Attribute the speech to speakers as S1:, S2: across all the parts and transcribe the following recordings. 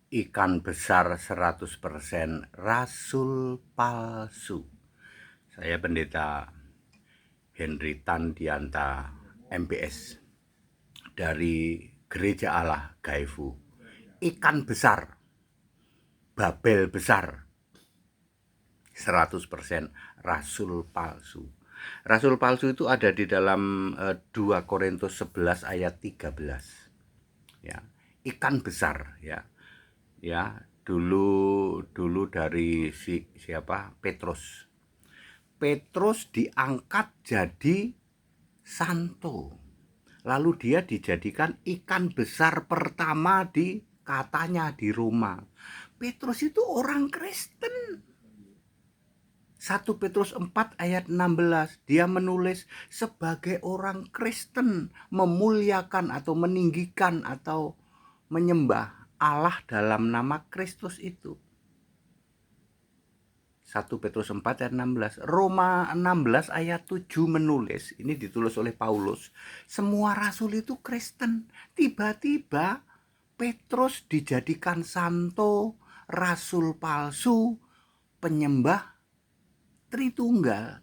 S1: Ikan besar 100% rasul palsu. Saya Pendeta Henry Tandianta MPS dari Gereja Allah Gaifu. Ikan besar, Babel besar, 100% rasul palsu. Rasul palsu itu ada di dalam 2 Korintus 11 ayat 13. Ya, ikan besar ya. Ya, dulu dari siapa? Petrus. Petrus diangkat jadi santo. Lalu dia dijadikan ikan besar pertama katanya di Roma. Petrus itu orang Kristen. 1 Petrus 4 ayat 16, dia menulis sebagai orang Kristen memuliakan atau meninggikan atau menyembah Allah dalam nama Kristus itu. 1 Petrus 4 ayat 16. Roma 16 ayat 7 menulis, ini ditulis oleh Paulus, semua rasul itu Kristen. Tiba-tiba Petrus dijadikan santo, rasul palsu, penyembah Tritunggal.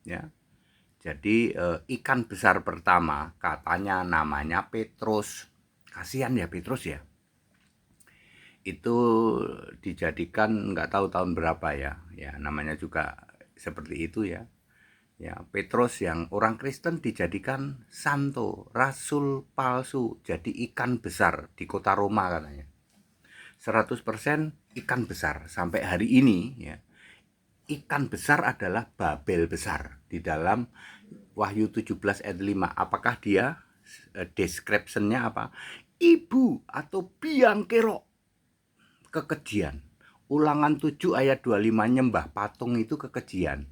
S1: Ya. Jadi ikan besar pertama katanya namanya Petrus. Kasihan ya Petrus ya. Itu dijadikan nggak tahu tahun berapa ya namanya juga seperti itu ya Petrus yang orang Kristen dijadikan santo, rasul palsu, jadi ikan besar di kota Roma katanya. 100% ikan besar sampai hari ini ya. Ikan besar adalah Babel besar di dalam Wahyu 17 ayat 5. Apakah dia description-nya apa? Ibu atau biang kerok kekejian. Ulangan 7 ayat 25, nyembah patung itu kekejian.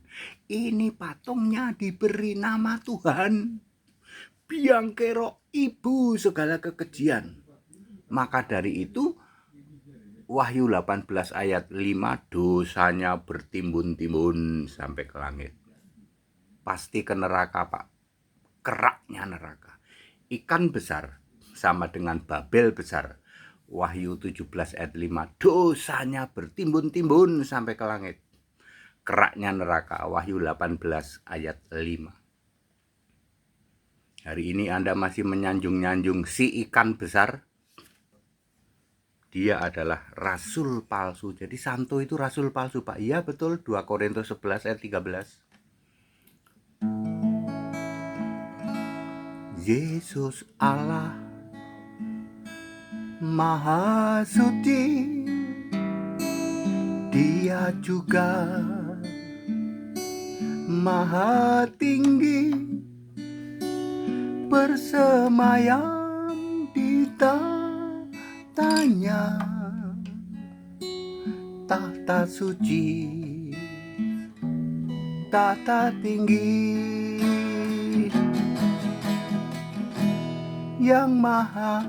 S1: Ini patungnya diberi nama Tuhan. Biang kerok, ibu segala kekejian. Maka dari itu Wahyu 18 ayat 5, dosanya bertimbun-timbun sampai ke langit. Pasti ke neraka, Pak. Keraknya neraka. Ikan besar sama dengan Babel besar. Wahyu 17 ayat 5, dosanya bertimbun-timbun sampai ke langit. Keraknya neraka. Wahyu 18 ayat 5. Hari ini Anda masih menyanjung-nyanjung si ikan besar. Dia adalah rasul palsu. Jadi santo itu rasul palsu, Pak. Iya betul, 2 Korintus 11 ayat 13. Yesus Allah Maha Suci, Dia juga Maha Tinggi, bersemayam di tahtanya, tahta suci, tahta tinggi, yang Maha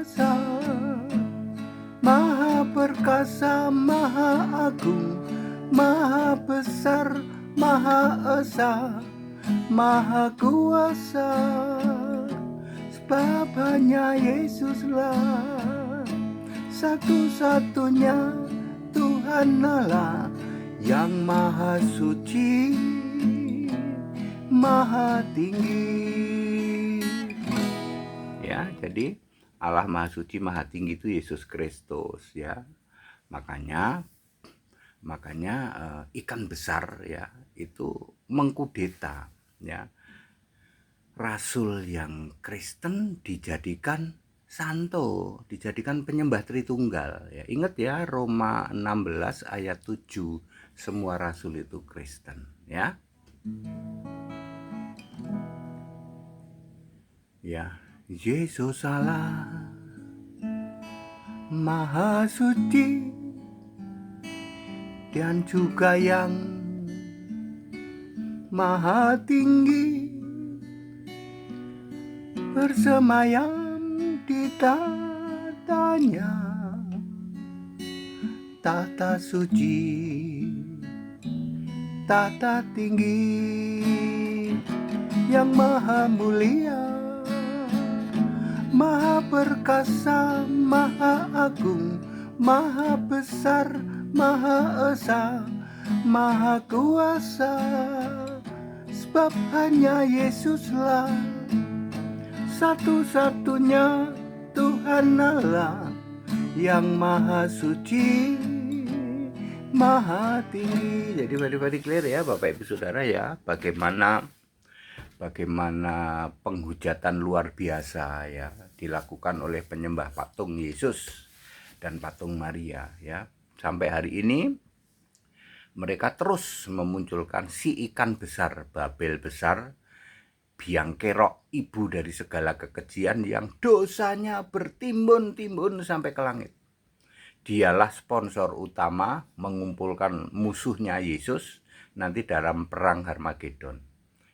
S1: Esa, Maha Perkasa, Maha Agung, Maha Besar, Maha Esa, Maha Kuasa. Sebab hanya Yesuslah satu-satunya Tuhan Allah yang Maha Suci, Maha Tinggi. Ya, jadi Allah Maha Suci, Maha Tinggi itu Yesus Kristus ya. Makanya ikan besar ya itu mengkudeta ya. Rasul yang Kristen dijadikan santo, dijadikan penyembah Tritunggal ya. Ingat ya Roma 16 ayat 7, semua rasul itu Kristen ya. Ya, Yesus Allah Maha Suci, dan juga yang Maha Tinggi, bersemayam di tahtanya, tahta suci, tahta tinggi, yang maha mulia, Maha perkasa, maha agung, maha besar, maha esa, maha kuasa. Sebab hanya Yesuslah satu-satunya Tuhan Allah yang maha suci, maha tinggi. Jadi very clear ya Bapak Ibu Saudara ya, bagaimana penghujatan luar biasa ya dilakukan oleh penyembah patung Yesus dan patung Maria ya. Sampai hari ini mereka terus memunculkan si ikan besar, Babel besar, biang kerok, ibu dari segala kekejian yang dosanya bertimbun-timbun sampai ke langit. Dialah sponsor utama mengumpulkan musuhnya Yesus nanti dalam perang Harmagedon.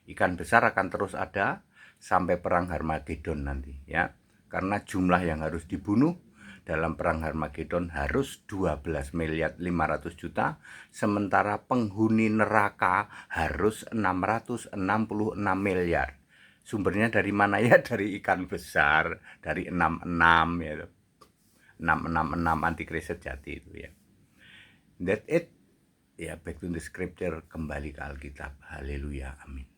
S1: Ikan besar akan terus ada sampai perang Harmagedon nanti ya. Karena jumlah yang harus dibunuh dalam perang Harmagedon harus 12.500.000.000, sementara penghuni neraka harus 666 miliar. Sumbernya dari mana ya? Dari ikan besar, dari 66 ya. 666 antikris sejati itu ya. That's it. Ya, back to the scripture, kembali ke Alkitab. Haleluya, amin.